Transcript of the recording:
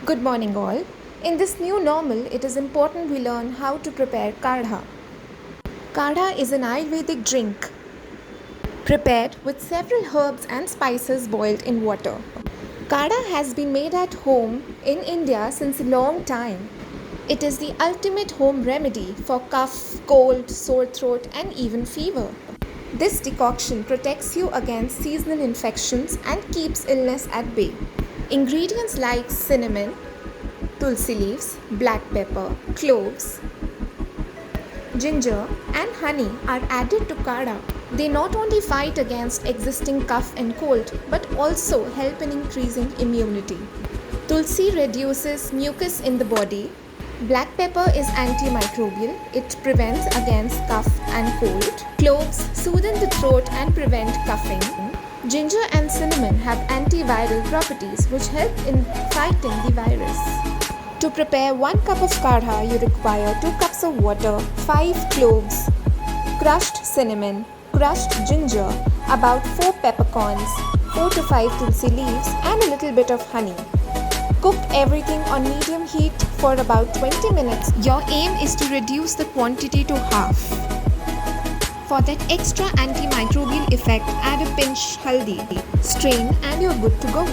Good morning, all. In this new normal, it is important we learn how to prepare kadha. Kadha is an Ayurvedic drink prepared with several herbs and spices boiled in water. Kadha has been made at home in India since a long time. It is the ultimate home remedy for cough, cold, sore throat, and even fever. This decoction protects you against seasonal infections and keeps illness at bay. Ingredients like cinnamon, Tulsi leaves, black pepper, cloves, ginger, and honey are added to kadha. They not only fight against existing cough and cold but also help in increasing immunity. Tulsi reduces mucus in the body. Black pepper is antimicrobial. It prevents against cough and cold. Cloves soothe the throat and prevent coughing. Ginger and cinnamon have antiviral properties which help in fighting the virus. To prepare 1 cup of kadha, you require 2 cups of water, 5 cloves, crushed cinnamon, crushed ginger, about 4 peppercorns, 4 to 5 tulsi leaves, and a little bit of honey. Cook everything on medium heat for about 20 minutes. Your aim is to reduce the quantity to half. For that extra antimicrobial effect, add a pinch haldi. Strain and you're good to go.